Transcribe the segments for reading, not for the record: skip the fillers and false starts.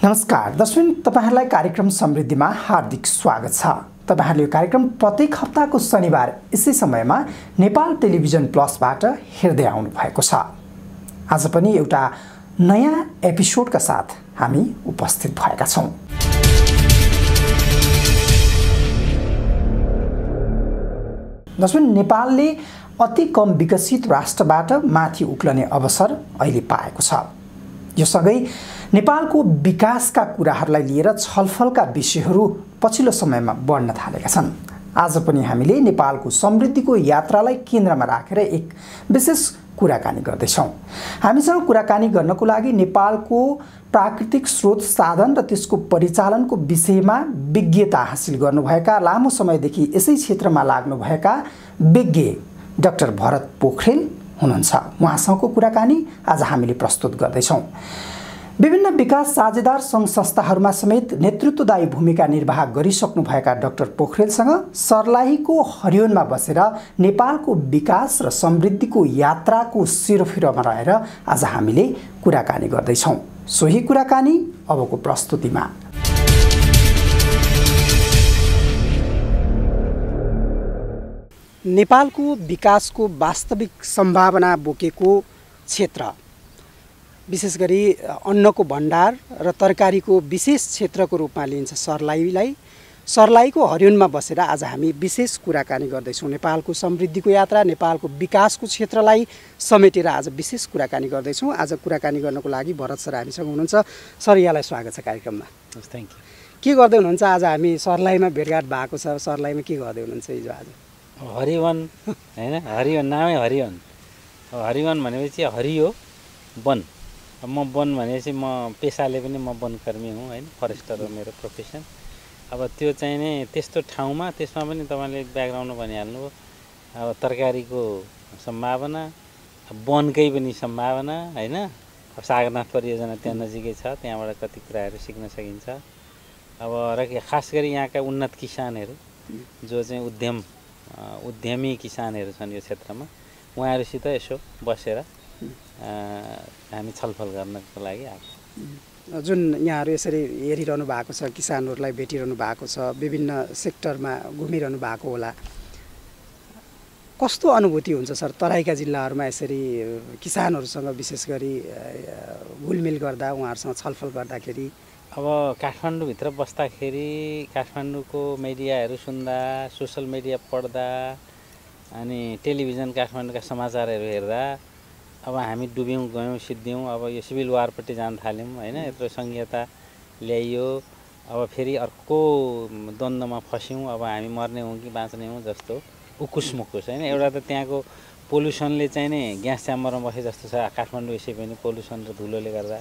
नमस्कार दर्शक, तपाईहरुलाई कार्यक्रम समृद्धिमा हार्दिक स्वागत छ। तपाईहरुले यो कार्यक्रम प्रत्येक हप्ताको शनिबार यसै समयमा नेपाल टेलिभिजन प्लसबाट हेर्दै आउनु भएको छ। आज पनि एउटा नयाँ एपिसोडका साथ हामी उपस्थित भएका छौं। दर्शक, नेपालले अति कम विकसित राष्ट्रबाट माथि उक्लने अवसर अहिले पाएको छ। यो सँगै नेपालको विकासका कुराहरूलाई लिएर छलफलका विषयहरू पछिल्लो समयमा बढ्न थालेका छन्। आज पनि हामीले नेपालको समृद्धिको यात्रालाई केन्द्रमा राखेर एक विशेष कुराकानी गर्दैछौँ। हामीसँग कुराकानी गर्नको लागि नेपालको प्राकृतिक स्रोत साधन र त्यसको परिचालनको विषयमा विज्ञता हासिल गर्नुभएका, लामो समयदेखि यसै क्षेत्रमा लाग्नुभएका विज्ञ डाक्टर भरत पोखरेल हुनुहुन्छ। उहाँसँगको कुराकानी आज हामीले प्रस्तुत गर्दैछौँ। विभिन्न विकास साझेदार सङ्घ संस्थाहरूमा समेत नेतृत्वदायी भूमिका निर्वाह गरिसक्नुभएका डाक्टर पोखरेलसँग सर्लाहीको हरियोनमा बसेर नेपालको विकास र समृद्धिको यात्राको सिरोफिरोमा रहेर आज हामीले कुराकानी गर्दैछौँ। सोही कुराकानी अबको प्रस्तुतिमा। नेपालको विकासको वास्तविक सम्भावना बोकेको क्षेत्र, विशेष गरी अन्नको भण्डार र तरकारीको विशेष क्षेत्रको रूपमा लिइन्छ सर्लाहीलाई। सर्लाहीको हरियोनमा बसेर आज हामी विशेष कुराकानी गर्दैछौँ। नेपालको समृद्धिको यात्रा, नेपालको विकासको क्षेत्रलाई समेटेर आज विशेष कुराकानी गर्दैछौँ। आज कुराकानी गर्नको लागि भरत सर हामीसँग हुनुहुन्छ। सर, यहाँलाई स्वागत छ कार्यक्रममा। Thank you. के गर्दै हुनुहुन्छ? आज हामी सर्लाहीमा भेटघाट भएको छ। सर्लाहीमा के गर्दै हुनुहुन्छ हिजो आज? हरिवन हैन, हरिवन नामै हरिवन। हरिवन भनेपछि हरियो वन। म वन भनेपछि म पेसाले पनि म वनकर्मी हुँ हैन, फरेस्टर हो मेरो प्रोफेसन। अब त्यो चाहिँ नि त्यस्तो ठाउँमा त्यसमा पनि तपाईँले ब्याकग्राउन्ड भनिहाल्नु हो। अब तरकारीको सम्भावना, वनकै पनि सम्भावना हैन। सागरनाथ परियोजना त्यहाँ नजिकै छ, त्यहाँबाट कति कुराहरू सिक्न सकिन्छ। अब र खास गरी यहाँका उन्नत किसानहरू जो चाहिँ उद्यमी किसानहरू छन् यो क्षेत्रमा, उहाँहरूसित यसो बसेर हामी छलफल गर्नको लागि आएको। जुन यहाँहरू यसरी हेरिरहनु भएको छ, किसानहरूलाई भेटिरहनु भएको छ, विभिन्न सेक्टरमा घुमिरहनु भएको होला, कस्तो अनुभूति हुन्छ सर तराईका जिल्लाहरूमा यसरी किसानहरूसँग विशेष गरी घुलमिल गर्दा, उहाँहरूसँग छलफल गर्दाखेरि? अब काठमाडौँभित्र बस्दाखेरि काठमाडौँको मिडियाहरू सुन्दा, सोसल मिडिया पढ्दा, अनि टेलिभिजन काठमाडौँका समाचारहरू हेर्दा अब हामी डुब्यौँ गयौँ सिद्ध्यौँ। अब यो सिभिल वारपट्टि जान थाल्यौँ हैन। यत्रो सङ्घीयता ल्याइयो, अब फेरि अर्को द्वन्द्वमा फस्यौँ। अब हामी मर्ने हौँ कि बाँच्ने हौँ जस्तो उकुस मुकुस हैन। एउटा त त्यहाँको पोल्युसनले चाहिँ नि ग्यास च्याम्बरमा बसे जस्तो छ काठमाडौँ, यसै पनि पोल्युसन र धुलोले गर्दा।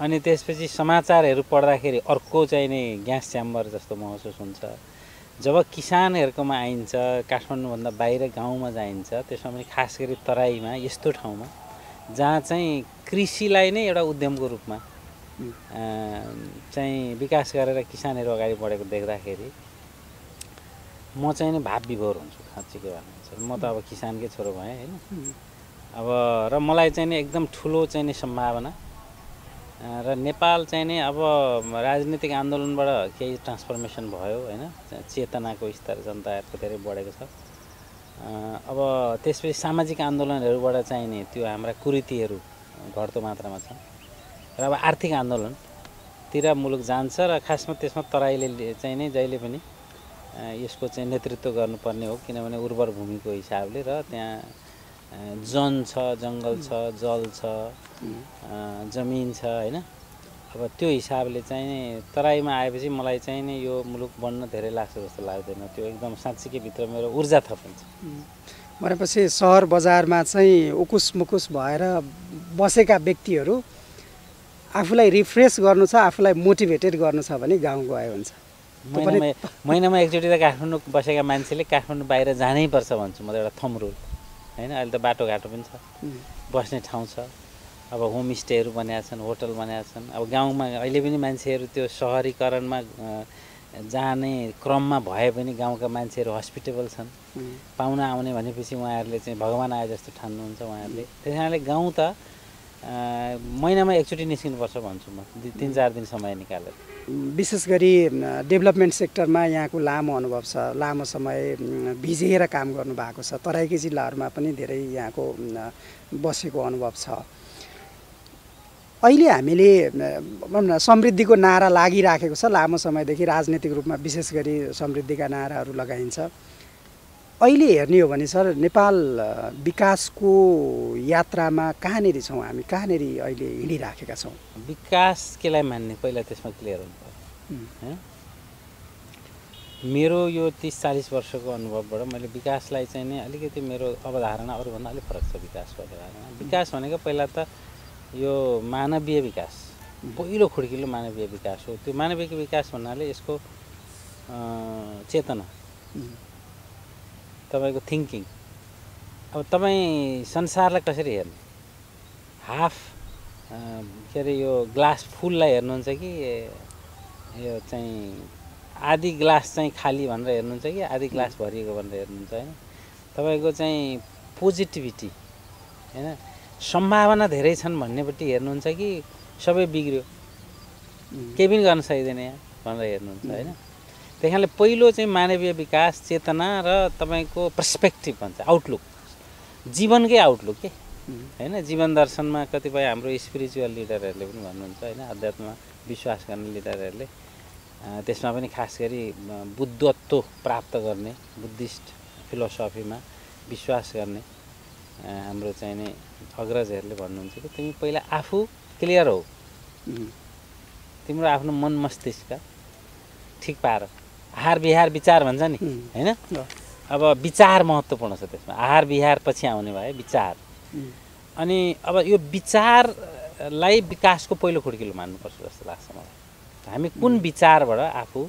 अनि त्यसपछि समाचारहरू पढ्दाखेरि अर्को चाहिँ नि ग्यास च्याम्बर जस्तो महसुस हुन्छ। जब किसानहरूकोमा आइन्छ, काठमाडौँभन्दा बाहिर गाउँमा जाइन्छ, त्यसमा पनि खास गरी तराईमा यस्तो ठाउँमा जहाँ चाहिँ कृषिलाई नै एउटा उद्यमको रूपमा चाहिँ विकास गरेर किसानहरू अगाडि बढेको देख्दाखेरि म चाहिँ नि भाव विभोर हुन्छु। साँच्चीको भन्नुहुन्छ म त अब किसानकै छोरो भएँ हैन। अब र मलाई चाहिँ नि एकदम ठुलो चाहिँ नि सम्भावना र नेपाल चाहिँ नि अब राजनीतिक आन्दोलनबाट केही ट्रान्सफर्मेसन भयो हैन। चेतनाको स्तर जनताहरूको धेरै बढेको छ। अब त्यसपछि सामाजिक आन्दोलनहरूबाट चाहिँ नि त्यो हाम्रा कुरीतिहरू घट्दो मात्रामा छन् र अब आर्थिक आन्दोलनतिर मुलुक जान्छ र खासमा त्यसमा तराईले चाहिँ नि जहिले पनि यसको चाहिँ नेतृत्व गर्नुपर्ने हो। किनभने उर्वर भूमिको हिसाबले र त्यहाँ जन छ, जङ्गल छ, जल छ, जमिन छ हैन। अब त्यो हिसाबले चाहिँ नि तराईमा आएपछि मलाई चाहिँ नि यो मुलुक बढ्न धेरै लाग्छ जस्तो लाग्दैन। त्यो एकदम साँच्चीकै भित्र मेरो ऊर्जा थपिन्छ। भनेपछि सहर बजारमा चाहिँ उकुस मुकुस भएर बसेका व्यक्तिहरू आफूलाई रिफ्रेस गर्नु छ, आफूलाई मोटिभेटेड गर्नु छ भने गाउँ गए हुन्छ। महिनामा एकचोटि त काठमाडौँ बसेका मान्छेले काठमाडौँ बाहिर जानै पर्छ भन्छु म त, एउटा थम रुल हैन। अहिले त बाटोघाटो पनि छ, बस्ने ठाउँ छ, अब होमस्टेहरू बनाएका छन्, होटल बनाएका छन्। अब गाउँमा अहिले पनि मान्छेहरू त्यो सहरीकरणमा जाने क्रममा भए पनि गाउँका मान्छेहरू हस्पिटेबल छन्। पाहुना आउने भनेपछि उहाँहरूले चाहिँ भगवान आए जस्तो ठान्नुहुन्छ उहाँहरूले। त्यस कारणले गाउँ त महिनामा एकचोटि निस्किनुपर्छ भन्छु म, 3-4 दिन समय निकालेर। विशेष गरी डेभलपमेन्ट सेक्टरमा यहाँको लामो अनुभव छ, लामो समय भिजेर काम गर्नुभएको छ, तराईकै जिल्लाहरूमा पनि धेरै यहाँको बसेको अनुभव छ। अहिले हामीले भनौँ न समृद्धिको नारा लागिराखेको छ, लामो समयदेखि राजनीतिक रूपमा विशेष गरी समृद्धिका नाराहरू लगाइन्छ। अहिले हेर्ने हो भने सर, नेपाल विकासको यात्रामा कहाँनिर छौँ हामी, कहाँनिर अहिले हिँडिराखेका छौँ? विकास केलाई मान्ने पहिला त्यसमा क्लियर हुनु पर्यो। मेरो यो 30-40 वर्षको अनुभवबाट मैले विकासलाई चाहिँ नि अलिकति मेरो अवधारणा अरूभन्दा अलिक फरक छ। विकासको अवधारणा, विकास भनेको पहिला त यो मानवीय विकास, पहिलो खुड्किलो मानवीय विकास हो। त्यो मानवीय विकास भन्नाले यसको चेतना, तपाईँको थिङ्किङ। अब तपाईँ संसारलाई कसरी हेर्नु, हाफ के अरे यो ग्लास फुललाई हेर्नुहुन्छ कि यो चाहिँ आधी ग्लास चाहिँ खाली भनेर हेर्नुहुन्छ कि आधी ग्लास भरिएको भनेर हेर्नुहुन्छ होइन? तपाईँको चाहिँ पोजिटिभिटी होइन, सम्भावना धेरै छन् भन्नेपट्टि हेर्नुहुन्छ कि सबै बिग्रियो, केही पनि गर्न सकिँदैन यहाँ भनेर हेर्नुहुन्छ होइन? त्यही कारणले पहिलो चाहिँ मानवीय विकास, चेतना र तपाईँको पर्सपेक्टिभ भन्छ, आउटलुक, जीवनकै आउटलुक के होइन? जीवन दर्शनमा कतिपय हाम्रो स्पिरिचुअल लिडरहरूले पनि भन्नुहुन्छ होइन, अध्यात्ममा विश्वास गर्ने लिडरहरूले त्यसमा पनि खास गरी बुद्धत्व प्राप्त गर्ने, बुद्धिस्ट फिलोसफीमा विश्वास गर्ने हाम्रो चाहिँ नि अग्रजहरूले भन्नुहुन्छ कि तिमी पहिला आफू क्लियर हो, तिम्रो आफ्नो मन मस्तिष्क ठिक पार, आहार विहार विचार भन्छ नि होइन? अब विचार महत्त्वपूर्ण छ त्यसमा, आहार विहार पछि आउने भए विचार। अनि अब यो विचारलाई विकासको पहिलो खुड्किलो मान्नुपर्छ जस्तो लाग्छ मलाई। हामी कुन विचारबाट आफू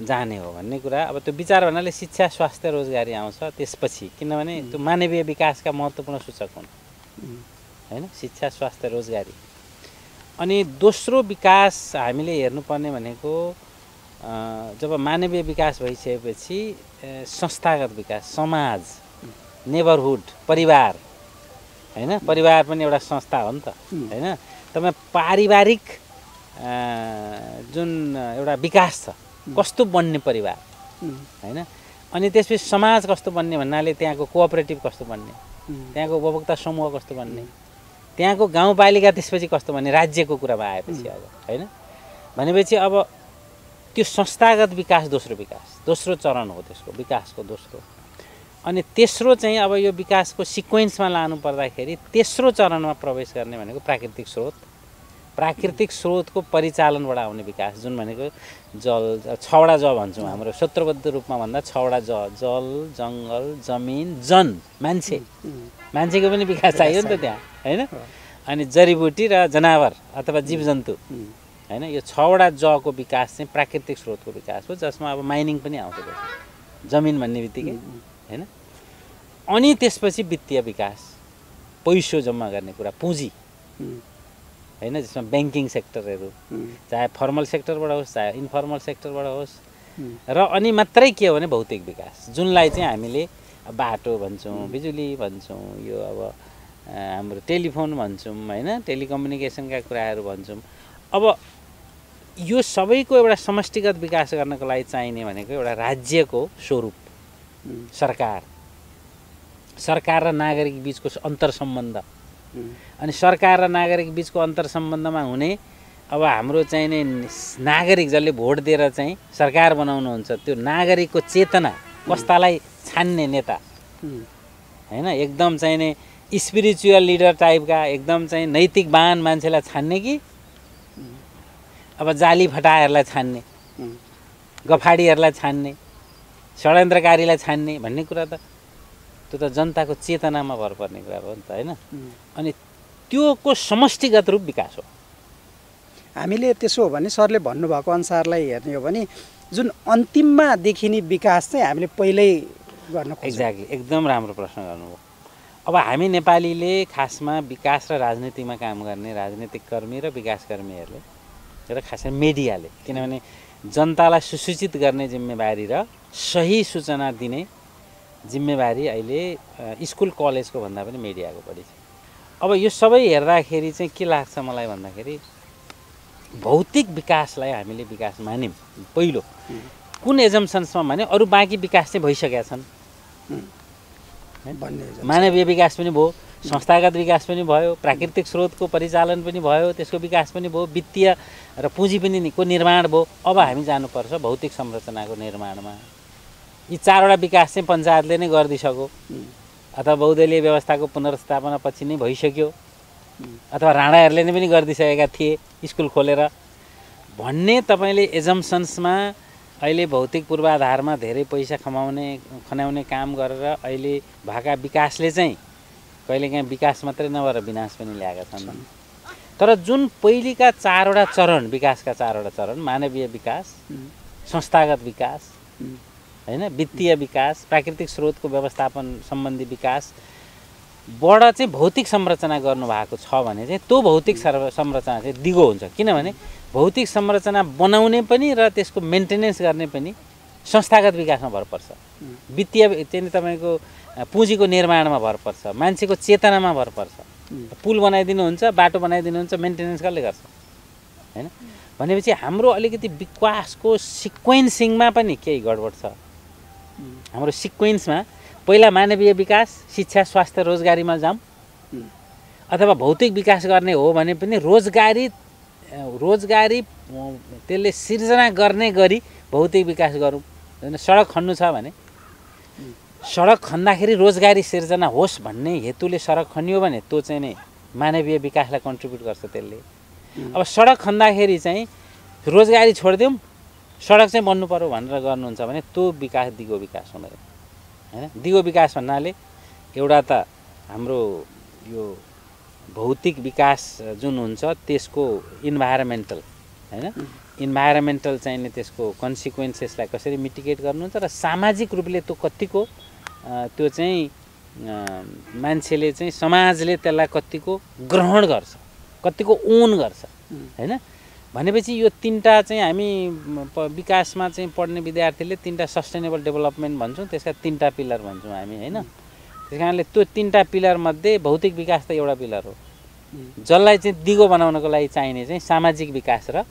जाने हो भन्ने कुरा। अब त्यो विचार भन्नाले शिक्षा, स्वास्थ्य, रोजगारी आउँछ त्यसपछि, किनभने त्यो मानवीय विकासका महत्त्वपूर्ण सूचक हुन् होइन? शिक्षा, स्वास्थ्य, रोजगारी। अनि दोस्रो विकास हामीले हेर्नुपर्ने भनेको जब मानवीय विकास भइसकेपछि संस्थागत विकास, समाज, नेबरहुड, परिवार होइन? परिवार पनि एउटा संस्था हो नि त होइन? तपाईँ पारिवारिक जुन एउटा विकास छ, कस्तो बन्ने परिवार होइन? अनि त्यसपछि समाज कस्तो बन्ने भन्नाले त्यहाँको कोअपरेटिभ कस्तो बन्ने, त्यहाँको उपभोक्ता समूह कस्तो बन्ने, त्यहाँको गाउँपालिका त्यसपछि कस्तो बन्ने, राज्यको कुरामा आएपछि अब होइन? भनेपछि अब त्यो संस्थागत विकास दोस्रो चरण हो त्यसको विकासको दोस्रो। अनि तेस्रो चाहिँ अब यो विकासको सिक्वेन्समा लानु पर्दाखेरि तेस्रो चरणमा प्रवेश गर्ने भनेको प्राकृतिक स्रोत, प्राकृतिक स्रोतको परिचालनबाट आउने विकास, जुन भनेको जल, 6वटा ज भन्छौँ हाम्रो सूत्रबद्ध रूपमा भन्दा 6वटा ज, जल, जङ्गल, जमिन, जन, मान्छेको पनि विकास चाहियो नि त त्यहाँ होइन? अनि जडीबुटी र जनावर अथवा जीवजन्तु होइन? यो 6वटा जको विकास चाहिँ प्राकृतिक स्रोतको विकास हो, जसमा अब माइनिङ पनि आउँछ जमिन भन्ने बित्तिकै होइन? अनि त्यसपछि वित्तीय विकास, पैसो जम्मा गर्ने कुरा, पुँजी होइन? जसमा ब्याङ्किङ सेक्टरहरू, चाहे फर्मल सेक्टरबाट होस् चाहे इन्फर्मल सेक्टरबाट होस्। र अनि मात्रै के हो भने भौतिक विकास, जुनलाई चाहिँ हामीले बाटो भन्छौँ, बिजुली भन्छौँ, यो अब हाम्रो टेलिफोन भन्छौँ होइन? टेलिकम्युनिकेसनका कुराहरू भन्छौँ। अब यो सबैको एउटा समष्टिगत विकास गर्नको लागि चाहिने भनेको एउटा राज्यको स्वरूप, सरकार र नागरिक बिचको अन्तर्सम्बन्ध। अनि सरकार र नागरिक बिचको अन्तर्सम्बन्धमा हुने अब हाम्रो चाहिँ नि नागरिक जसले भोट दिएर चाहिँ सरकार बनाउनुहुन्छ, त्यो नागरिकको चेतना, कस्तालाई छान्ने नेता होइन? एकदम चाहिँ नि स्पिरिचुअल लिडर टाइपका, एकदम चाहिँ नैतिकवान मान्छेलाई छान्ने कि अब जाली फटाहरूलाई छान्ने, गफाडीहरूलाई छान्ने, षड्यन्त्रकारीलाई छान्ने भन्ने कुरा त त्यो त जनताको चेतनामा भर पर्ने कुरा हो नि त होइन? अनि त्योको समष्टिगत रूप विकास हो। हामीले त्यसो हो भने सरले भन्नुभएको अनुसारलाई हेर्ने हो भने जुन अन्तिममा देखिने विकास चाहिँ हामीले पहिल्यै गर्न खोज्छौँ। एक्ज्याक्टली, एकदम राम्रो प्रश्न गर्नुभयो। अब हामी नेपालीले खासमा विकास र राजनीतिमा काम गर्ने राजनीतिक कर्मी र विकासकर्मीहरूले र खास गरी मिडियाले, किनभने जनतालाई सुसूचित गर्ने जिम्मेवारी र सही सूचना दिने जिम्मेवारी अहिले स्कुल कलेजको भन्दा पनि मिडियाको बढी छ। अब यो सबै हेर्दाखेरि चाहिँ के लाग्छ मलाई भन्दाखेरि भौतिक विकासलाई हामीले विकास मान्यौँ पहिलो कुन एजम्सन्समा भने अरू बाँकी विकास चाहिँ भइसकेका छन् मानवीय विकास पनि भयो संस्थागत विकास पनि भयो प्राकृतिक स्रोतको परिचालन पनि भयो त्यसको विकास पनि भयो वित्तीय र पुँजी पनि को निर्माण भयो अब हामी जानुपर्छ भौतिक संरचनाको निर्माणमा यी चारवटा विकास चाहिँ पञ्चायतले नै गरिदिइसक्यो अथवा बहुदलीय व्यवस्थाको पुनर्स्थापना पछि नै भइसक्यो अथवा राणाहरूले नै पनि गरिदिइसकेका थिए स्कुल खोलेर भन्ने तपाईँले एजम्सन्समा अहिले भौतिक पूर्वाधारमा धेरै पैसा खनाउने काम गरेर अहिले भएका विकासले चाहिँ कहिलेकाहीँ विकास मात्रै नभएर विनाश पनि ल्याएका छन् तर जुन पहिलेका चारवटा चरण विकासका चारवटा चरण मानवीय विकास संस्थागत विकास हैन वित्तीय विकास प्राकृतिक स्रोतको व्यवस्थापन सम्बन्धी विकास बाट चाहिँ भौतिक संरचना गर्नुभएको छ भने चाहिँ त्यो भौतिक संरचना चाहिँ दिगो हुन्छ किनभने भौतिक संरचना बनाउने पनि र त्यसको मेन्टेनेन्स गर्ने पनि संस्थागत विकासमा भर पर्छ वित्तीय चाहिँ तपाईँको पुँजीको निर्माणमा भर पर्छ मान्छेको चेतनामा भर पर्छ पुल बनाइदिनुहुन्छ बाटो बनाइदिनुहुन्छ मेन्टेनेन्स कसले गर्छ हैन भनेपछि हाम्रो अलिकति विकासको सिक्वेन्सिङमा पनि केही गडबड छ हाम्रो सिक्वेन्समा पहिला मानवीय विकास शिक्षा स्वास्थ्य रोजगारीमा जाऊँ अथवा भौतिक विकास गर्ने हो भने पनि रोजगारी त्यसले सिर्जना गर्ने गरी भौतिक विकास गरौँ हैन सडक खन्नु छ भने सडक खन्दाखेरि रोजगारी सिर्जना होस् भन्ने हेतुले सडक खनियो भने त्यो चाहिँ नै मानवीय विकासलाई कन्ट्रिब्युट गर्छ त्यसले अब सडक खन्दाखेरि चाहिँ रोजगारी छोडिदिउँ सडक चाहिँ बन्नु पर्यो भनेर गर्नुहुन्छ भने त्यो विकास दिगो विकास हुँदैन हैन दिगो विकास भन्नाले एउटा त हाम्रो यो भौतिक विकास जुन हुन्छ त्यसको इन्भाइरोमेन्टल हैन इन्भाइरोमेन्टल चाहिँ नि त्यसको कन्सिक्वेन्सेसलाई कसरी मिटिगेट गर्नुहुन्छ र सामाजिक रूपले त्यो कतिको त्यो चाहिँ मान्छेले चाहिँ समाजले त्यसलाई कतिको ग्रहण गर्छ कतिको ओन गर्छ हैन भनेपछि यो तीनटा चाहिँ हामी विकासमा चाहिँ पढ्ने विद्यार्थीले तीनटा सस्टेनेबल डेभलपमेन्ट भन्छौँ त्यसका तीनटा पिलर भन्छौँ हामी हैन त्यसकारणले त्यो तीनटा पिलर मध्ये भौतिक विकास त एउटा पिलर हो जसलाई चाहिँ दिगो बनाउनको लागि चाहिने चाहिँ सामाजिक विकास र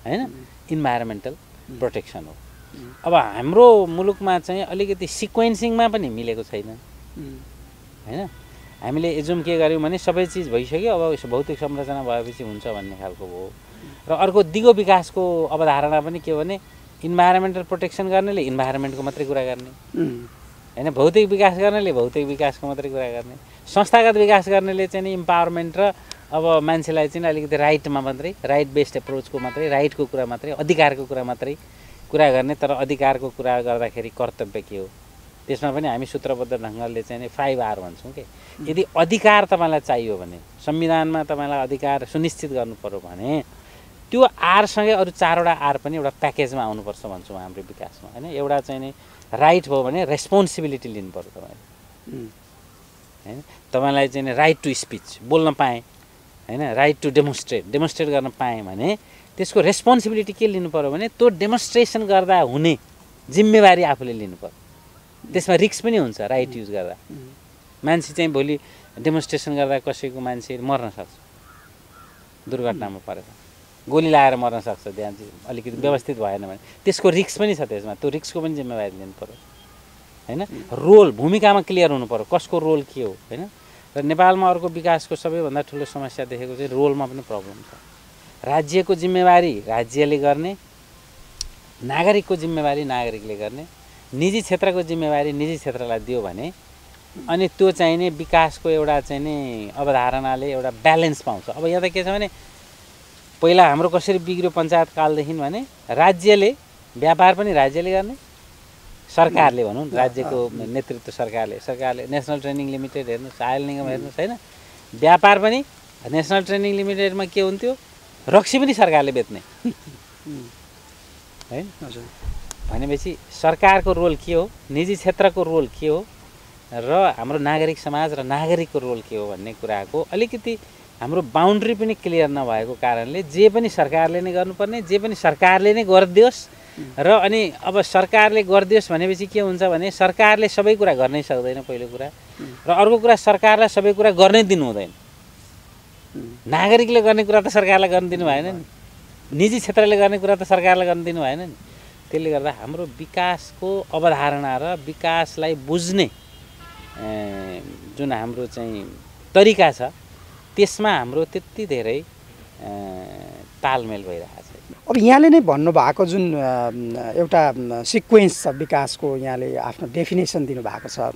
हैन इन्भाइरोमेन्टल प्रोटेक्सन हो अब हाम्रो मुलुकमा चाहिँ अलिकति सिक्वेन्सिङमा पनि मिलेको छैन हैन हामीले एजुम के गर्यौँ भने सबै चिज भइसक्यो अब भौतिक संरचना भएपछि हुन्छ भन्ने खालको हो र अर्को दिगो विकासको अवधारणा पनि के भने इन्भाइरोमेन्टल प्रोटेक्सन गर्नेले इन्भाइरोमेन्टको मात्रै कुरा गर्ने हैन भौतिक विकास गर्नेले भौतिक विकासको मात्रै कुरा गर्ने संस्थागत विकास गर्नेले चाहिँ इम्पावरमेन्ट र अब मान्छेलाई चाहिँ अलिकति राइटमा मात्रै राइट बेस्ड एप्रोचको मात्रै राइटको कुरा मात्रै अधिकारको कुरा मात्रै कुरा गर्ने तर अधिकारको कुरा गर्दाखेरि कर्तव्य के हो त्यसमा पनि हामी सूत्रबद्ध ढङ्गले चाहिँ 5R भन्छौँ के यदि अधिकार तपाईँलाई चाहियो भने संविधानमा तपाईँलाई अधिकार सुनिश्चित गर्नु पर्यो भने त्यो आर सँगै अरू चारवटा आर पनि एउटा प्याकेजमा आउनुपर्छ भन्छौँ हाम्रो विकासमा हैन एउटा चाहिँ नि राइट हो भने रेस्पोन्सिबिलिटी लिनु पर्यो तपाईँले हैन तपाईँलाई चाहिँ राइट टु स्पिच बोल्न पाएँ हैन राइट टु डेमोन्स्ट्रेट गर्न पाएँ भने त्यसको रेस्पोन्सिबिलिटी के लिनु पर्यो भने त्यो डेमोन्स्ट्रेसन गर्दा हुने जिम्मेवारी आफूले लिनु पर्यो त्यसमा रिस्क पनि हुन्छ राइट युज गर्दा मान्छे चाहिँ भोलि डेमोन्स्ट्रेसन गर्दा कसैको मान्छे मर्न सक्छ दुर्घटनामा परेर गोली लगाएर मर्न सक्छ त्यहाँ चाहिँ अलिकति व्यवस्थित भएन भने त्यसको रिस्क पनि छ त्यसमा त्यो रिस्कको पनि जिम्मेवारी लिनु पर्यो हैन रोल भूमिकामा क्लियर हुनु पर्यो कसको रोल के हो हैन र नेपालमा अर्को विकासको सबैभन्दा ठुलो समस्या देखेको चाहिँ रोलमा पनि प्रब्लम छ राज्यको जिम्मेवारी राज्यले गर्ने नागरिकको जिम्मेवारी नागरिकले गर्ने निजी क्षेत्रको जिम्मेवारी निजी क्षेत्रलाई दियो भने अनि त्यो चाहिँ नि विकासको एउटा चाहिँ नि अवधारणाले एउटा ब्यालेन्स पाउँछ अब यहाँ त के छ भने पहिला हाम्रो कसरी बिग्रियो पञ्चायत कालदेखि भने राज्यले व्यापार पनि राज्यले गर्ने सरकारले भनौँ राज्यको नेतृत्व सरकारले नेसनल ट्रेनिङ लिमिटेड हेर्नुहोस् आयल निगम हेर्नुहोस् हैन व्यापार पनि नेसनल ट्रेनिङ लिमिटेडमा के हुन्थ्यो रक्सी पनि सरकारले बेच्ने हैन भनेपछि सरकारको रोल के हो निजी क्षेत्रको रोल के हो र हाम्रो नागरिक समाज र नागरिकको रोल के हो भन्ने कुराको अलिकति हाम्रो बाउन्ड्री पनि क्लियर नभएको कारणले जे पनि सरकारले नै गर्नुपर्ने जे पनि सरकारले नै गरिदियोस् र अनि अब सरकारले गरिदियोस् भनेपछि के हुन्छ भने सरकारले सबै कुरा गर्नै सक्दैन पहिलो कुरा र अर्को कुरा सरकारलाई सबै कुरा गर्नै दिनु हुँदैन नागरिकले गर्ने कुरा त सरकारलाई गर्न दिनु भएन नि, निजी क्षेत्रले गर्ने कुरा त सरकारलाई गर्न दिनु भएन नि। त्यसले गर्दा हाम्रो विकासको अवधारणा र विकासलाई बुझ्ने जुन हाम्रो चाहिँ तरिका छ त्यसमा हाम्रो त्यति धेरै तालमेल भइरहेको छ। अब यहाँले नै भन्नुभएको जुन एउटा सिक्वेन्स छ विकासको, यहाँले आफ्नो डेफिनेसन दिनुभएको छ,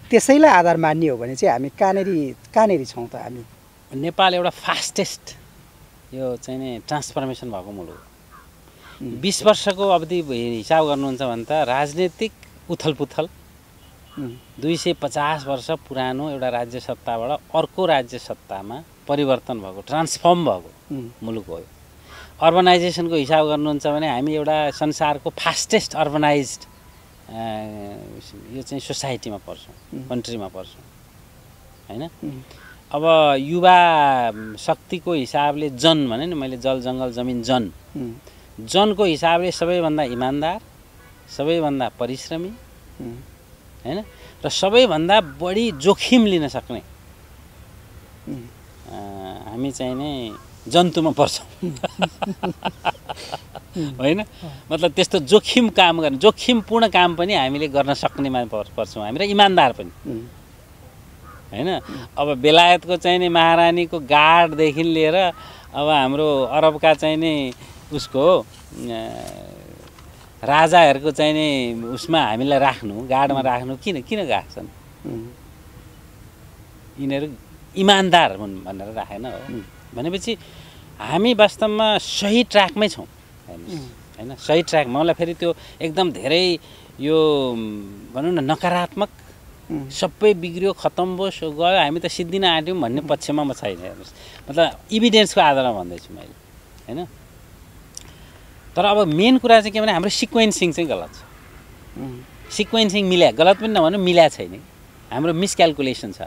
त्यसैलाई आधार मान्ने हो भने चाहिँ हामी कहाँनेरि छौँ त? हामी नेपाल एउटा फास्टेस्ट यो चाहिँ नि ट्रान्सफर्मेसन भएको मुलुक हो। 20 वर्षको अवधि हिसाब गर्नुहुन्छ भने त राजनीतिक उथलपुथल 250 वर्ष पुरानो एउटा राज्य सत्ताबाट अर्को राज्य सत्तामा परिवर्तन भएको, ट्रान्सफर्म भएको मुलुक हो। अर्बनाइजेसनको हिसाब गर्नुहुन्छ भने हामी एउटा संसारको फास्टेस्ट अर्बनाइज्ड यो चाहिँ सोसाइटीमा पर्छौँ, कन्ट्रीमा पर्छौँ हैन। अब युवा शक्तिको हिसाबले जन भने नि मैले, जल जङ्गल जमिन जनको हिसाबले सबैभन्दा इमान्दार, सबैभन्दा परिश्रमी हैन र सबैभन्दा बढी जोखिम लिन सक्ने हामी चाहिँ नि जन्तुमा पर्छौँ होइन। मतलब त्यस्तो जोखिम काम गर्ने, जोखिमपूर्ण काम पनि हामीले गर्न सक्नेमा पर्छौँ हामी, र इमान्दार पनि हैन। अब बेलायतको चाहिँ नि महारानीको गार्डदेखि लिएर अब हाम्रो अरबका चाहिँ नि उसको राजाहरूको चाहिँ नि उसमा हामीलाई राख्नु, गार्डमा राख्नु किन गएको छन्? यिनीहरू इमान्दार हुन् भनेर राखेन हो। भनेपछि हामी वास्तवमा सही ट्र्याकमै छौँ हैन। सही ट्र्याकमा, मलाई फेरि त्यो एकदम धेरै यो भनौँ न नकारात्मक सबै बिग्रियो, खतम भयो, गयो, हामी त सिद्धिन आँट्यौँ भन्ने पक्षमा म छैन। हेर्नुहोस्, मतलब इभिडेन्सको आधारमा भन्दैछु मैले हैन। तर अब मेन कुरा चाहिँ के भने हाम्रो सिक्वेन्सिङ चाहिँ गलत छ। सिक्वेन्सिङ गलत पनि नभनौँ, मिल्या छैन, हाम्रो मिसक्यालकुलेसन छ।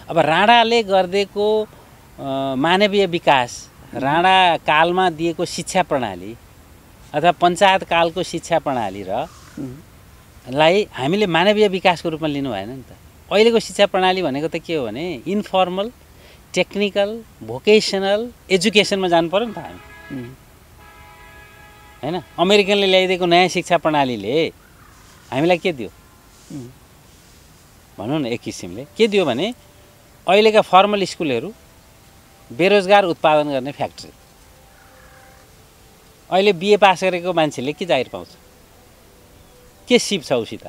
अब राणाले गरिदिएको मानवीय विकास, राणा कालमा दिएको शिक्षा प्रणाली अथवा पञ्चायत कालको शिक्षा प्रणाली र लाई हामीले मानवीय विकासको रूपमा लिनु भएन नि त। अहिलेको शिक्षा प्रणाली भनेको त के हो भने इन्फर्मल, टेक्निकल, भोकेसनल एजुकेसनमा जानु पर्यो नि त हामी हैन। अमेरिकनले ल्याइदिएको नयाँ शिक्षा प्रणालीले हामीलाई के दियो भनौँ न? एक किसिमले के दियो भने अहिलेका फर्मल स्कुलहरू बेरोजगार उत्पादन गर्ने फ्याक्ट्री। अहिले बिए पास गरेको मान्छेले के जागिर पाउँछ? के सिप छ उसित?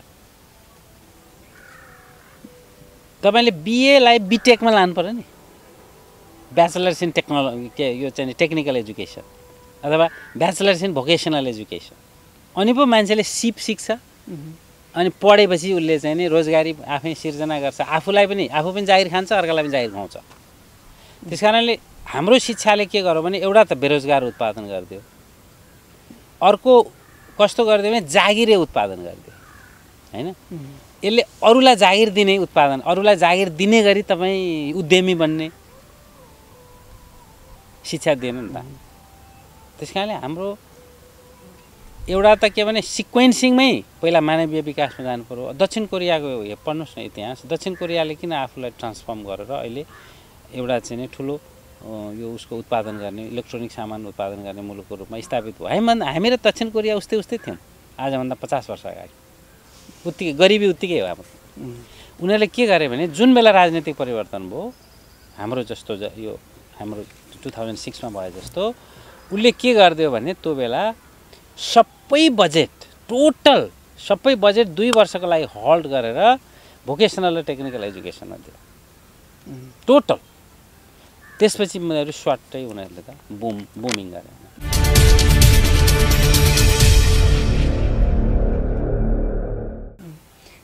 तपाईँले बिएलाई बिटेकमा लानु पर्यो नि, ब्याचलर्स इन टेक्नोलोजी, के यो चाहिँ टेक्निकल एजुकेसन अथवा ब्याचलर्स इन भोकेसनल एजुकेसन। अनि पो मान्छेले सिप सिक्छ, अनि पढेपछि उसले चाहिँ नि रोजगारी आफै सिर्जना गर्छ, आफू पनि जागिर खान्छ, अर्कालाई पनि जागिर खुवाउँछ। त्यस कारणले हाम्रो शिक्षाले के गर्यो भने एउटा त बेरोजगार उत्पादन गरिदियो, अर्को कस्तो गरिदियो भने जागिरे उत्पादन गरिदियो हैन। यसले अरूलाई जागिर दिने उत्पादन, अरूलाई जागिर दिने गरी तपाईँ उद्यमी बन्ने शिक्षा दिएन नि त। त्यस कारणले हाम्रो एउटा त के भने सिक्वेन्सिङमै पहिला मानवीय विकासमा जानु पर्यो। दक्षिण कोरियाको पढ्नुहोस् न इतिहास, दक्षिण कोरियाले किन आफूलाई ट्रान्सफर्म गरेर अहिले एउटा चाहिँ नि ठुलो यो उसको उत्पादन गर्ने, इलेक्ट्रोनिक सामान उत्पादन गर्ने मुलुकको रूपमा स्थापित भयो। हामी र दक्षिण कोरिया उस्तै थियौँ आजभन्दा 50 वर्ष अगाडि। उत्तिकै गरिबी उत्तिकै हो हाम्रो। उनीहरूले के गरे भने जुन बेला राजनीतिक परिवर्तन भयो, हाम्रो जस्तो यो हाम्रो 2006 मा भयो जस्तो, उसले के गरिदियो भने त्यो बेला सबै बजेट, टोटल सबै बजेट 2 वर्षको लागि होल्ड गरेर भोकेसनल र टेक्निकल एजुकेसनमा दियो टोटल। त्यसपछि उनीहरू स्वाटै उनीहरूले त बुमिङ गरे।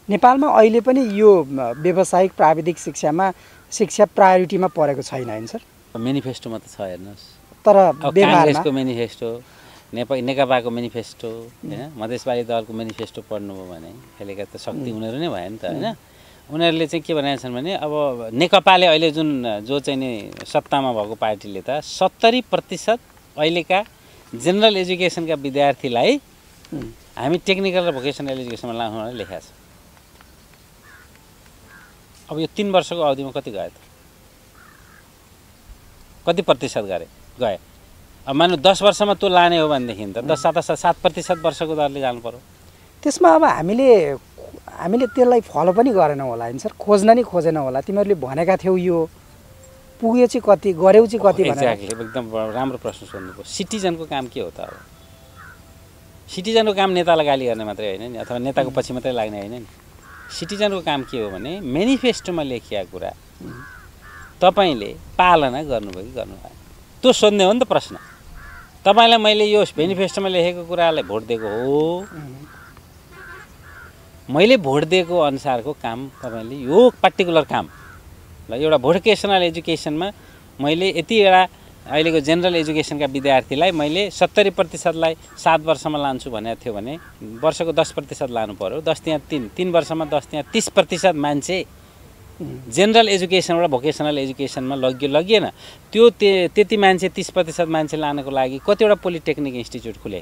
नेपालमा अहिले पनि यो व्यावसायिक प्राविधिक शिक्षा प्रायोरिटीमा परेको छैन हैन सर? मेनिफेस्टोमा त छ हेर्नुहोस्, तर काङ्ग्रेसको मेनिफेस्टो, नेकपाको मेनिफेस्टो हैन, मधेसवादी दलको मेनिफेस्टो पढ्नुभयो भने खेलेका त शक्ति उनीहरू नै भयो नि त हैन। उनीहरूले चाहिँ के भनेका छन् भने अब नेकपाले अहिले जो चाहिँ नि सत्तामा भएको पार्टीले त 70% अहिलेका जेनरल एजुकेसनका विद्यार्थीलाई हामी टेक्निकल र भोकेसनल एजुकेसनमा लाउँ भनेर लेखेको छ। अब यो 3 वर्षको अवधिमा कति गयो त? कति प्रतिशत गए? अब मान्नु 10 वर्षमा त्यो लाने हो भनेदेखि त 7% वर्षको दरले जानु पर्यो। त्यसमा अब हामीले त्यसलाई फलो पनि गरेनौँ होला नि सर, खोज्न नि खोजेन होला। तिमीहरूले भनेका थियौ यो पुग्यो चाहिँ कति, गर्यौ चाहिँ कति भनेर। एक्ज्याक्टली, एकदम राम्रो प्रश्न सोध्नुभयो। सिटिजनको काम के हो त? अब सिटिजनको काम नेतालाई गाली गर्ने मात्रै होइन नि, अथवा नेताको पछि मात्रै लाग्ने होइन नि। सिटिजनको काम के हो भने मेनिफेस्टोमा लेखिएको कुरा तपाईँले पालना गर्नुभयो कि गर्नु भएन, त्यो सोध्ने हो नि त प्रश्न। तपाईँलाई मैले यो मेनिफेस्टोमा लेखेको कुरालाई भोट दिएको हो, मैले भोट दिएको अनुसारको काम तपाईँले यो पर्टिकुलर काम ल, एउटा भोकेसनल एजुकेसनमा मैले यति एउटा अहिलेको जेनरल एजुकेसनका विद्यार्थीलाई मैले 70%लाई 7 वर्षमा लान्छु भनेको थियो भने वर्षको 10% लानु पर्यो। 10 त्यहाँ 3 वर्षमा 10 त्यहाँ 30% मान्छे जेनरल एजुकेसनबाट भोकेसनल एजुकेसनमा लगिएन। त्यो त्यति मान्छे 30% मान्छे लानको लागि कतिवटा पोलिटेक्निक इन्स्टिच्युट खुले,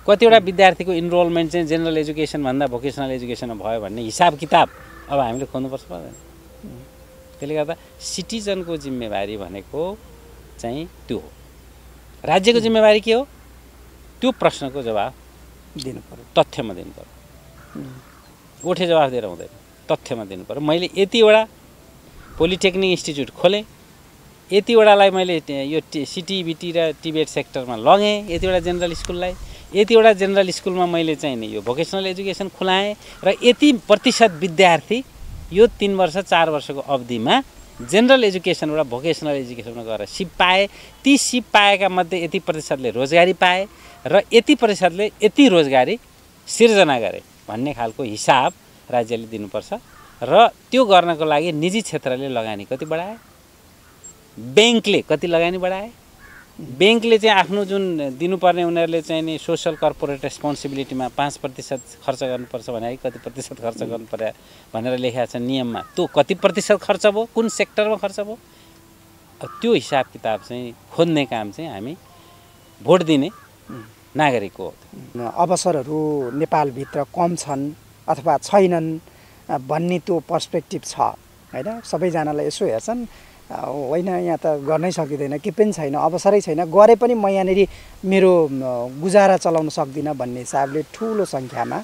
कतिवटा विद्यार्थीको इनरोलमेन्ट चाहिँ जेनरल एजुकेसनभन्दा भोकेसनल एजुकेसनमा भयो भन्ने हिसाब किताब अब हामीले खोज्नुपर्छ पर्दैन। त्यसले गर्दा सिटिजनको जिम्मेवारी भनेको चाहिँ त्यो हो। राज्यको जिम्मेवारी के हो? त्यो प्रश्नको जवाब दिनु पर्यो, तथ्यमा दिनु पर्यो। गोठे जवाफ दिएर हुँदैन, तथ्यमा दिनु पर्यो। मैले यतिवटा पोलिटेक्निक इन्स्टिच्युट खोलेँ, यतिवटालाई मैले यो सिटिबिटी र टिबेट सेक्टरमा लगेँ, यतिवटा जेनरल स्कुललाई, यतिवटा जेनरल स्कुलमा मैले चाहिँ नि यो भोकेसनल एजुकेसन खुलाएँ र यति प्रतिशत विद्यार्थी यो 3 वर्ष 4 वर्षको अवधिमा जेनरल एजुकेसनबाट भोकेसनल एजुकेसनमा गएर सिप पाए। ती सिप पाएका मध्ये यति प्रतिशतले रोजगारी पाए र यति प्रतिशतले यति रोजगारी सिर्जना गरे भन्ने खालको हिसाब राज्यले दिनुपर्छ। र त्यो गर्नको लागि निजी क्षेत्रले लगानी कति बढाए, ब्याङ्कले कति लगानी बढाए, ब्याङ्कले चाहिँ आफ्नो जुन दिनुपर्ने उनीहरूले चाहिँ नि सोसल कर्पोरेट रेस्पोन्सिबिलिटीमा 5% खर्च गर्नुपर्छ भने कति प्रतिशत खर्च गर्नु पर्यो भनेर लेखेको छ नियममा, त्यो कति प्रतिशत खर्च भयो, कुन सेक्टरमा खर्च भयो, त्यो हिसाब किताब चाहिँ खोज्ने काम चाहिँ हामी भोट दिने नागरिकको हो। अवसरहरू नेपालभित्र कम छन् अथवा छैनन् भन्ने त्यो पर्सपेक्टिभ छ होइन। सबैजनालाई यसो हेर्छन्, होइन यहाँ त गर्नै सकिँदैन, के पनि छैन, अवसरै छैन, गरे पनि म यहाँनिर मेरो गुजारा चलाउन सक्दिनँ भन्ने हिसाबले ठुलो सङ्ख्यामा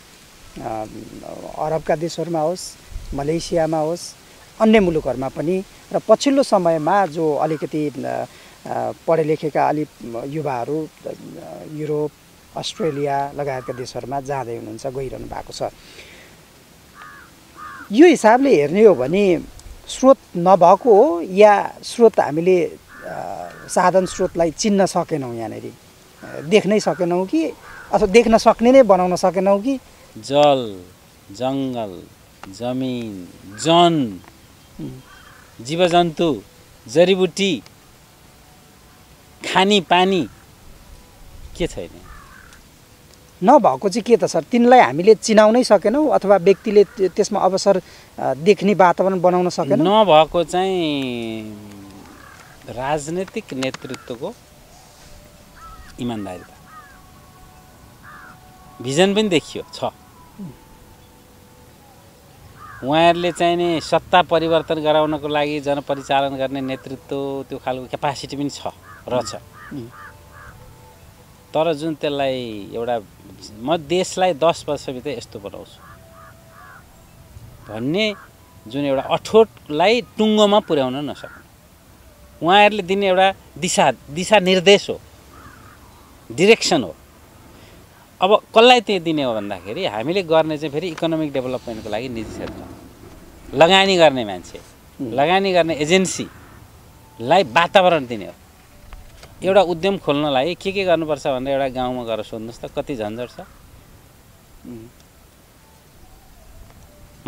अरबका देशहरूमा होस्, मलेसियामा होस्, अन्य मुलुकहरूमा पनि र पछिल्लो समयमा जो अलिकति पढे लेखेका अलिक युवाहरू युरोप, अस्ट्रेलिया लगायतका देशहरूमा जाँदै हुनुहुन्छ, गइरहनु भएको छ। यो हिसाबले हेर्ने हो भने स्रोत नभएको हो या स्रोत हामीले साधन स्रोतलाई चिन्न सकेनौँ, यहाँनिर देख्नै सकेनौँ कि अथवा देख्न सक्ने नै बनाउन सकेनौँ कि? जल, जङ्गल, जमिन, जन, जीवजन्तु, जडीबुटी, खानी पानी के छैन? नभएको चाहिँ के त सर? तिनलाई हामीले चिनाउनै सकेनौँ अथवा व्यक्तिले त्यसमा अवसर देख्ने वातावरण बनाउन सकेनौँ? नभएको चाहिँ राजनीतिक नेतृत्वको इमान्दारिता, भिजन पनि देखियो छ। उहाँहरूले चाहिँ नि सत्ता परिवर्तन गराउनको लागि जनपरिचालन गर्ने नेतृत्व त्यो खालको क्यापासिटी पनि छ रहेछ। तर जुन त्यसलाई एउटा म देशलाई 10 वर्षभित्र यस्तो बनाउँछु भन्ने जुन एउटा अठोटलाई टुङ्गोमा पुर्याउन नसक्नु, उहाँहरूले दिने एउटा दिशा निर्देश हो, डिरेक्सन हो। अब कसलाई त्यो दिने हो भन्दाखेरि हामीले गर्ने चाहिँ फेरि इकोनोमिक डेभलपमेन्टको लागि निजी क्षेत्र, लगानी गर्ने मान्छे, लगानी गर्ने एजेन्सीलाई वातावरण दिने हो। एउटा उद्यम खोल्नलाई के गर्नुपर्छ भनेर एउटा गाउँमा गएर सोध्नुहोस् त, कति झन्झट छ।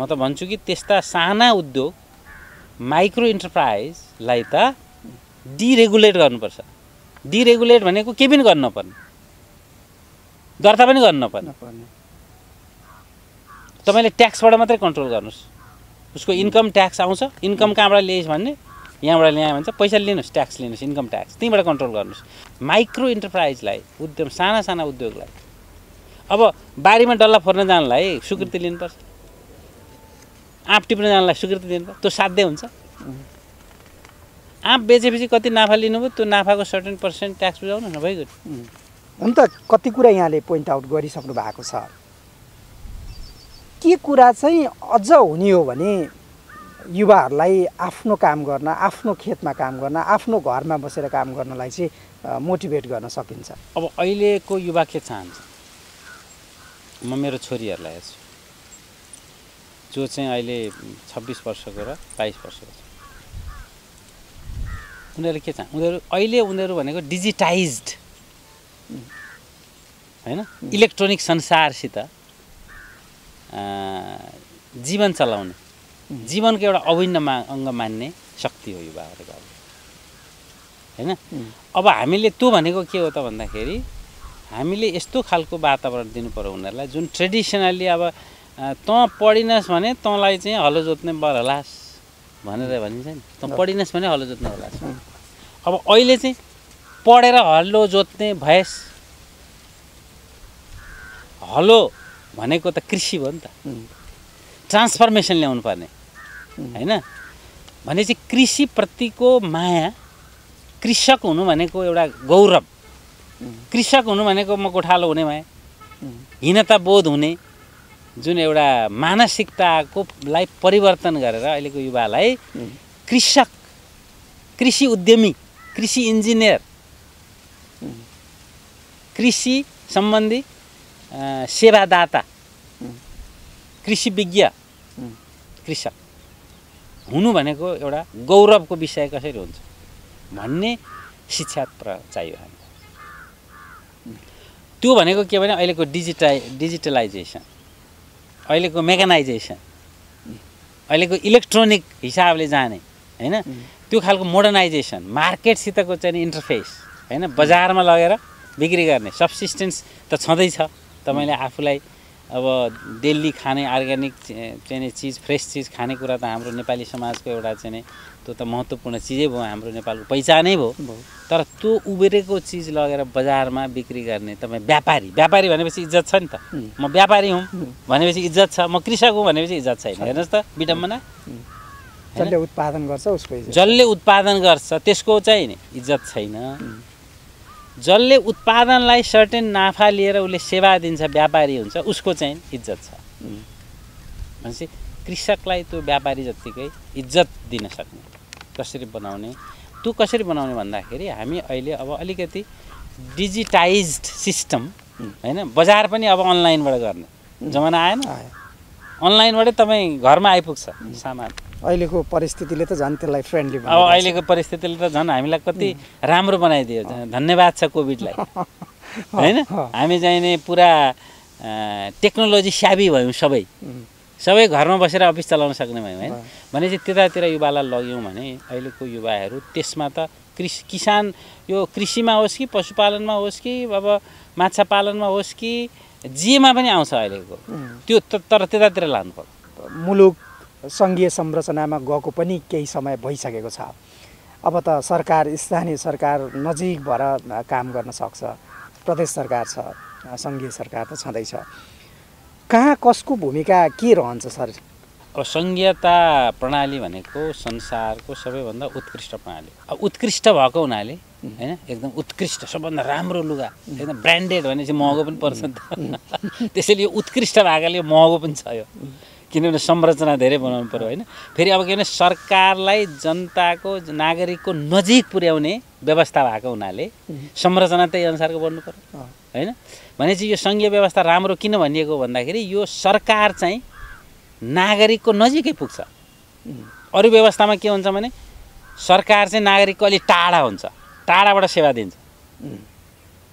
म त भन्छु कि त्यस्ता साना उद्योग, माइक्रो इन्टरप्राइजलाई त डिरेगुलेट गर्नुपर्छ। डिरेगुलेट भनेको केही पनि गर्नु नपर्ने, दर्ता पनि गर्नु नपर्ने, तपाईँले ट्याक्सबाट मात्रै कन्ट्रोल गर्नुहोस्। उसको इन्कम ट्याक्स आउँछ, इन्कम कहाँबाट ल्याइस् भन्ने, यहाँबाट ल्याए भन्छ, पैसा लिनुहोस्, ट्याक्स लिनुहोस्, इन्कम ट्याक्स, त्यहीँबाट कन्ट्रोल गर्नुहोस्। माइक्रो इन्टरप्राइजलाई, उद्यम साना उद्योगलाई अब बारीमा डल्ला फोर्न जानलाई स्वीकृति लिनुपर्छ, आँप टिप्न जानलाई स्वीकृति दिनुपर्छ, त्यो साध्य हुन्छ? आँप बेचेपछि कति नाफा लिनुभयो त्यो नाफाको सर्टेन पर्सेन्ट ट्याक्स बुझाउनु न भइगयो। हुन त कति कुरा यहाँले पोइन्ट आउट गरिसक्नु भएको छ। के कुरा चाहिँ अझ हुने हो भने युवाहरूलाई आफ्नो काम गर्न, आफ्नो खेतमा काम गर्न, आफ्नो घरमा बसेर काम गर्नलाई चाहिँ मोटिभेट गर्न सकिन्छ। अब अहिलेको युवा के चाहन्छ, म मेरो छोरीहरूलाई हेर्छु जो चाहिँ अहिले 26 वर्षको र 22 वर्षको छ। उनीहरूले के चाहन्छ, उनीहरू भनेको डिजिटाइज्ड हैन, इलेक्ट्रोनिक संसारसित जीवन चलाउने, जीवनको एउटा अभिन्न अङ्ग मान्ने शक्ति हो युवाहरूको हैन। अब हामीले त्यो भनेको के हो त भन्दाखेरि हामीले यस्तो खालको वातावरण दिनु पर्यो उनीहरूलाई जुन ट्रेडिसनल्ली अब तँ पढिनस् भने तँलाई चाहिँ हलो जोत्ने बर हलास भनेर भनिन्छ नि, तँ पढिनस् भने हलो जोत्ने हलास। अब अहिले चाहिँ पढेर हलो जोत्ने भएस, हलो भनेको त कृषि हो नि त, ट्रान्सफर्मेसन ल्याउनु पर्ने हैन। भनेपछि कृषिप्रतिको माया, कृषक हुनु भनेको एउटा गौरव, कृषक हुनु भनेको म गोठालो हुने भए हीनता बोध हुने जुन एउटा मानसिकताको लाई परिवर्तन गरेर अहिलेको युवालाई कृषक, कृषि उद्यमी, कृषि इन्जिनियर, कृषि सम्बन्धी सेवादाता, कृषि विज्ञ, कृषक हुनु भनेको एउटा गौरवको विषय कसरी हुन्छ भन्ने शिक्षा चाहियो हामीलाई। त्यो भनेको के भने अहिलेको डिजिटलाइजेसन, अहिलेको मेकानाइजेसन, अहिलेको इलेक्ट्रोनिक हिसाबले जाने हैन, त्यो खालको मोडर्नाइजेसन, मार्केटसितको चाहिँ इन्टरफेस हैन, बजारमा लगेर बिक्री गर्ने सब्सिस्टेन्स त छँदैछ। तपाईँले आफूलाई अब डेली खाने अर्ग्यानिक चाहिँ चिज, फ्रेस चिज खाने कुरा त हाम्रो नेपाली समाजको एउटा चाहिँ त्यो त महत्त्वपूर्ण चिजै भयो, हाम्रो नेपालको पहिचानै भयो। तर त्यो उब्रेको चिज लगेर बजारमा बिक्री गर्ने तपाईँ व्यापारी, व्यापारी भनेपछि इज्जत छ नि त। म व्यापारी हुँ भनेपछि इज्जत छ, म कृषक हुँ भनेपछि इज्जत छैन। हेर्नुहोस् त विडम्बना। जसले उत्पादन गर्छ उसको इज्जत, जसले उत्पादन गर्छ त्यसको चाहिँ नि इज्जत छैन। जसले उत्पादनलाई सर्टेन नाफा लिएर उसले सेवा दिन्छ, व्यापारी हुन्छ, उसको चाहिँ इज्जत छ। भनेपछि कृषकलाई त्यो व्यापारी जत्तिकै इज्जत दिन सक्ने कसरी बनाउने, त्यो कसरी बनाउने भन्दाखेरि हामी अहिले अब अलिकति डिजिटाइज्ड सिस्टम हैन, बजार पनि अब अनलाइनबाट गर्ने जमाना आएन। अनलाइनबाटै तपाईँ घरमा आइपुग्छ सामान। अहिलेको परिस्थितिले त झन् त्यसलाई फ्रेन्डली अब अहिलेको परिस्थितिले त झन् हामीलाई कति राम्रो बनाइदियो, धन्यवाद छ कोभिडलाई हैन। हामी चाहिँ नि पुरा टेक्नोलोजी स्याभी भयौँ, सबै घरमा बसेर अफिस चलाउन सक्ने भयौँ हैन। भनेपछि त्यतातिर युवालाई लग्यौँ भने अहिलेको युवाहरू त्यसमा त किसान, यो कृषिमा होस् कि पशुपालनमा होस् कि अब माछा पालनमा होस् कि जेमा पनि आउँछ अहिलेको त्यो, तर त्यतातिर लानु पर्छ। मुलुक सङ्घीय संरचनामा गएको पनि केही समय भइसकेको छ। अब त सरकार, स्थानीय सरकार नजिक भएर काम गर्न सक्छ, प्रदेश सरकार छ, सङ्घीय सरकार त छँदैछ। कहाँ कसको भूमिका के रहन्छ सर? अब सङ्घीयता प्रणाली भनेको संसारको सबैभन्दा उत्कृष्ट प्रणाली। अब उत्कृष्ट भएको हुनाले हैन, एकदम उत्कृष्ट सबभन्दा राम्रो लुगा हैन, ब्रान्डेड भनेपछि महँगो पनि पर्छ नि त। त्यसैले यो उत्कृष्ट भएकाले महँगो पनि छ यो, किनभने संरचना धेरै बनाउनु पर्यो हैन। फेरि अब के भने सरकारलाई जनताको, नागरिकको नजिक पुर्याउने व्यवस्था भएको हुनाले संरचना त्यही अनुसारको बन्नु पर्यो हैन। भनेपछि यो सङ्घीय व्यवस्था राम्रो किन भनिएको भन्दाखेरि यो सरकार चाहिँ नागरिकको नजिकै पुग्छ। अरू व्यवस्थामा के हुन्छ भने सरकार चाहिँ नागरिकको अलि टाढा हुन्छ, टाढाबाट सेवा दिन्छ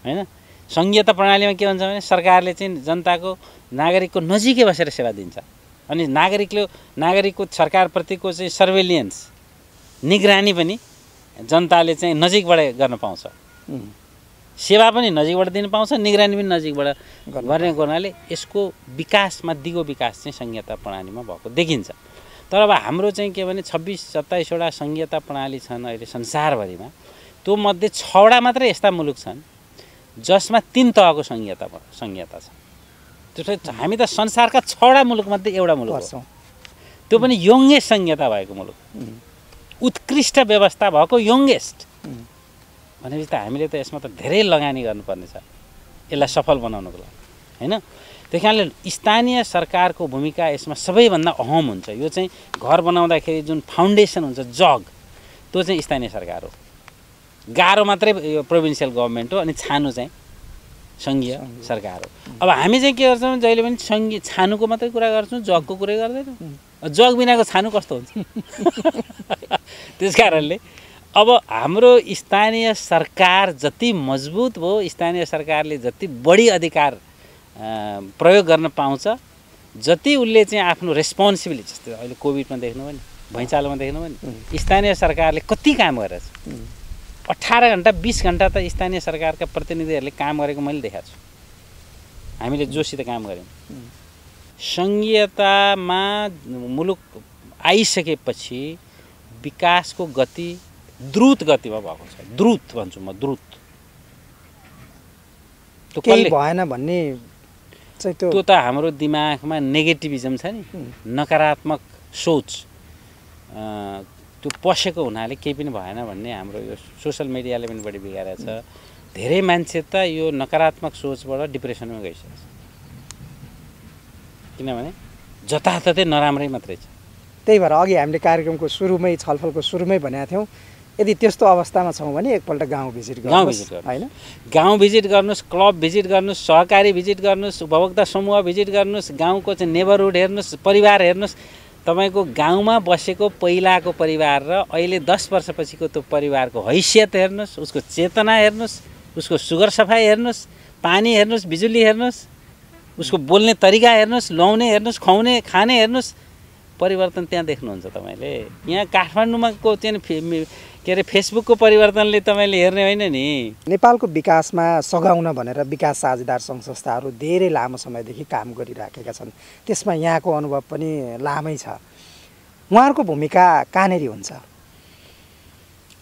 हैन। सङ्घीयता प्रणालीमा के हुन्छ भने सरकारले चाहिँ जनताको, नागरिकको नजिकै बसेर सेवा दिन्छ। अनि नागरिकको सरकारप्रतिको चाहिँ सर्वेलियन्स, निगरानी पनि जनताले चाहिँ नजिकबाट गर्न पाउँछ, सेवा पनि नजिकबाट दिन पाउँछ, निगरानी पनि नजिकबाट गर्ने गर्नाले यसको विकासमा दिगो विकास चाहिँ सङ्घीयता प्रणालीमा भएको देखिन्छ। तर अब हाम्रो चाहिँ के भने 26-27वटा सङ्घीयता प्रणाली छन् अहिले संसारभरिमा। त्यो मध्ये 6वटा मात्रै यस्ता मुलुक छन् जसमा 3 तहको सङ्घीयता छ। त्यसो हामी त संसारका 6वटा मुलुकमध्ये एउटा मुलुक हो, त्यो पनि यङ्गेस्ट सङ्घीयता भएको मुलुक, उत्कृष्ट उत्कृष्ट व्यवस्था भएको यङ्गेस्ट भनेपछि त हामीले त यसमा त धेरै लगानी गर्नुपर्ने छ यसलाई सफल बनाउनको लागि हैन। त्यही कारणले स्थानीय सरकारको भूमिका यसमा सबैभन्दा अहम हुन्छ। यो चाहिँ घर बनाउँदाखेरि जुन फाउन्डेसन हुन्छ जग त्यो चाहिँ स्थानीय सरकार हो। गाह्रो मात्रै यो प्रोभिन्सियल गभर्मेन्ट हो अनि छानो चाहिँ सङ्घीय सरकार हो। अब हामी चाहिँ के गर्छौँ जहिले पनि सङ्घीय छानुको मात्रै कुरा गर्छौँ जगको कुरै गर्दैनौँ। जग बिनाको छानु कस्तो हुन्छ त्यस कारणले अब हाम्रो स्थानीय सरकार जति मजबुत भयो स्थानीय सरकारले जति बढी अधिकार प्रयोग गर्न पाउँछ जति उसले चाहिँ आफ्नो रेस्पोन्सिबिलिटी जस्तै अहिले कोभिडमा देख्नुभयो नि भैँचालोमा देख्नुभयो नि स्थानीय सरकारले कति काम गरेछ 18 घण्टा 20 घण्टा त स्थानीय सरकारका प्रतिनिधिहरूले काम गरेको मैले देखाएको छु। हामीले जोसित काम गऱ्यौँ। सङ्घीयतामा मुलुक आइसकेपछि विकासको गति द्रुत गतिमा भएको छ। द्रुत भन्छु म द्रुत। केही भएन भन्ने चाहिँ त्यो त हाम्रो दिमागमा नेगेटिभिजम छ नि नकारात्मक सोच त्यो पसेको हुनाले केही पनि भएन भन्ने हाम्रो यो सोसल मिडियाले पनि बढी बिगारेको छ। धेरै मान्छे त यो नकारात्मक सोचबाट डिप्रेसनमा गइसकेको छ किनभने जताततै नराम्रै मात्रै छ। त्यही भएर अघि हामीले कार्यक्रमको सुरुमै छलफलको सुरुमै भनेका थियौँ यदि त्यस्तो अवस्थामा छौँ भने एकपल्ट गाउँ भिजिट गर्नुहोस् हैन। गाउँ भिजिट गर्नुहोस्, क्लब भिजिट गर्नुहोस्, सहकारी भिजिट गर्नुहोस्, उपभोक्ता समूह भिजिट गर्नुहोस्, गाउँको चाहिँ नेबरहुड हेर्नुहोस्, परिवार हेर्नुहोस्। तपाईँको गाउँमा बसेको पहिलाको परिवार र अहिले 10 वर्षपछिको त्यो परिवारको हैसियत हेर्नुहोस्, उसको चेतना हेर्नुहोस्, उसको सुगर सफाइ हेर्नुहोस्, पानी हेर्नुहोस्, बिजुली हेर्नुहोस्, उसको बोल्ने तरिका हेर्नुहोस्, लाउने हेर्नुहोस्, खुवाउने खाने हेर्नुहोस्। परिवर्तन त्यहाँ देख्नुहुन्छ तपाईँले। यहाँ काठमाडौँमा को चाहिँ के अरे फेसबुकको परिवर्तनले तपाईँले हेर्ने होइन नि। नेपालको विकासमा सघाउन भनेर विकास साझेदार सङ्घ संस्थाहरू धेरै लामो समयदेखि काम गरिराखेका छन्। त्यसमा यहाँको अनुभव पनि लामै छ। उहाँहरूको भूमिका कहाँनेरि हुन्छ?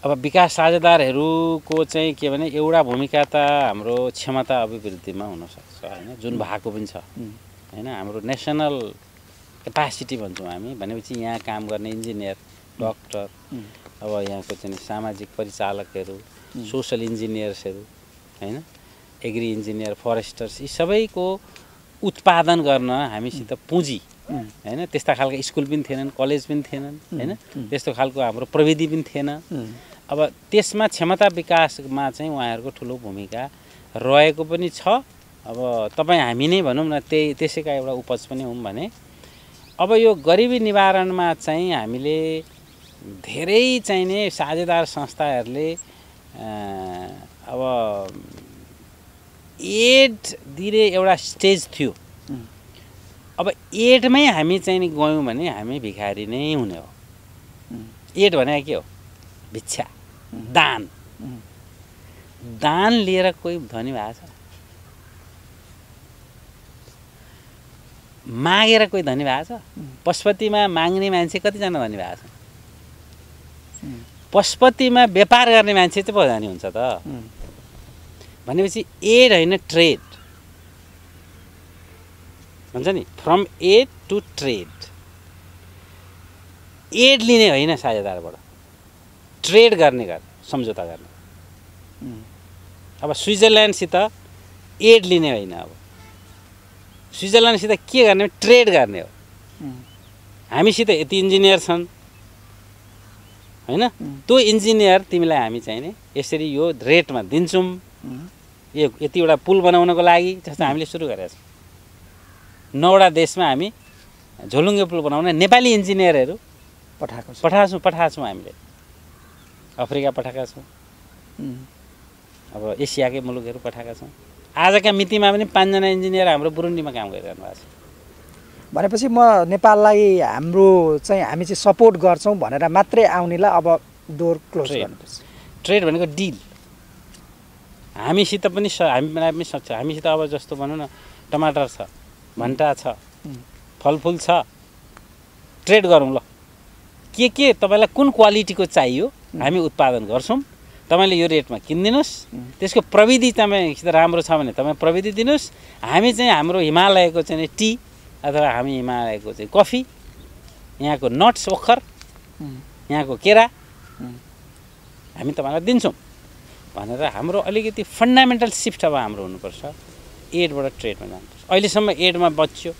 अब विकास साझेदारहरूको चाहिँ के भने एउटा भूमिका त हाम्रो क्षमता अभिवृद्धिमा हुनसक्छ होइन जुन भएको पनि छ होइन। हाम्रो नेसनल क्यापासिटी भन्छौँ हामी भनेपछि यहाँ काम गर्ने इन्जिनियर डक्टर अब यहाँको चाहिँ सामाजिक परिचालकहरू सोसल इन्जिनियर्सहरू होइन एग्री इन्जिनियर फरेस्टर्स यी सबैको उत्पादन गर्न हामीसित पुँजी होइन त्यस्ता खालको स्कुल पनि थिएनन् कलेज पनि थिएनन् होइन त्यस्तो खालको हाम्रो प्रविधि पनि थिएन। अब त्यसमा क्षमता विकासमा चाहिँ उहाँहरूको ठुलो भूमिका रहेको पनि छ। अब तपाईँ हामी नै भनौँ न त्यसैका एउटा उपज पनि हौँ भने अब यो गरिबी निवारणमा चाहिँ हामीले धेरै चाहिने साझेदार संस्थाहरूले अब एड दिने एउटा स्टेज थियो। अब एडमै हामी चाहिँ नि गयौँ भने हामी भिखारी नै हुने हो। एड भनेको के हो? भिक्षा दान। दान लिएर कोही धनी भएको छ? मागेर कोही धनी भएको छ? पशुपतिमा माग्ने मान्छे कतिजना धनी भएको छ? पशुपतिमा व्यापार गर्ने मान्छे चाहिँ पो धनी हुन्छ त। भनेपछि एड होइन ट्रेड भन्छ नि from aid to trade. Aid लिने होइन साझेदारबाट ट्रेड गर्ने सम्झौता गर्ने। अब स्विजरल्यान्डसित एड लिने होइन अब स्विजरल्यान्डसित के गर्ने ट्रेड गर्ने हो। हामीसित यति इन्जिनियर छन् होइन त्यो इन्जिनियर तिमीलाई हामी चाहिने यसरी यो रेटमा दिन्छौँ यो यतिवटा पुल बनाउनको लागि जस्तो हामीले सुरु गरेका छौँ। 9वटा देशमा हामी झोलुङ्गे पुल बनाउने नेपाली इन्जिनियरहरू पठाएको छौँ हामीले। अफ्रिका पठाएका छौँ अब एसियाकै मुलुकहरू पठाएका छौँ। आजका मितिमा पनि 5 जना इन्जिनियर हाम्रो बुरुन्डीमा काम गरिरहनु भएको छ। भनेपछि म नेपाललाई हाम्रो चाहिँ हामी चाहिँ सपोर्ट गर्छौँ भनेर मात्रै आउनेलाई अब डोर क्लोज गर्नुपर्छ। ट्रेड भनेको डिल हामीसित पनि हामीलाई पनि सक्छ। हामीसित अब जस्तो भनौँ न टमाटर छ भन्टा छ फलफुल छ ट्रेड गरौँ ल के तपाईँलाई कुन क्वालिटीको चाहियो हामी उत्पादन गर्छौँ। तपाईँले यो रेटमा किनिदिनुहोस्। त्यसको प्रविधि तपाईँसित राम्रो छ भने तपाईँ प्रविधि दिनुहोस्। हामी चाहिँ हाम्रो हिमालयको चाहिँ टी अथवा हामी हिमालयको चाहिँ कफी यहाँको नट्स ओखर यहाँको केरा हामी तपाईँलाई दिन्छौँ भनेर हाम्रो अलिकति फन्डामेन्टल सिफ्ट अब हाम्रो हुनुपर्छ। एडबाट ट्रेडमा जानुपर्छ। अहिलेसम्म एडमा बस्यो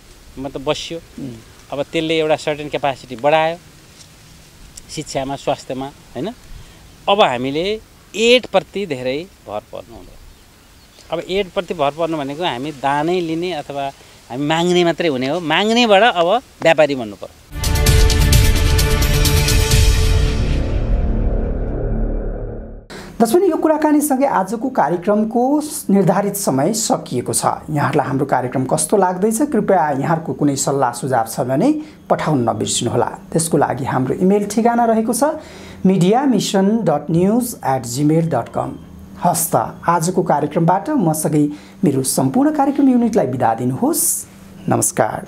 अब त्यसले एउटा सर्टेन क्यापासिटी बढायो शिक्षामा स्वास्थ्यमा होइन। अब हामीले एडप्रति धेरै भर पर्नु हुँदैन। अब एडप्रति भर पर्नु भनेको हामी दानै लिने अथवा हामी माग्ने मात्रै हुने हो। माग्नेबाट अब व्यापारी बन्नु पर्यो। दर्शक यो कुराकानीसँगै आजको कार्यक्रमको निर्धारित समय सकिएको छ। यहाँहरूलाई हाम्रो कार्यक्रम कस्तो लाग्दैछ कृपया यहाँहरूको कुनै सल्लाह सुझाव छ भने पठाउन नबिर्सिनुहोला। त्यसको लागि हाम्रो इमेल ठेगाना रहेको छ mediamission.news@gmail.com। हस् त आजको कार्यक्रमबाट मसँगै मेरो सम्पूर्ण कार्यक्रम युनिटलाई बिदा दिनुहोस्। नमस्कार।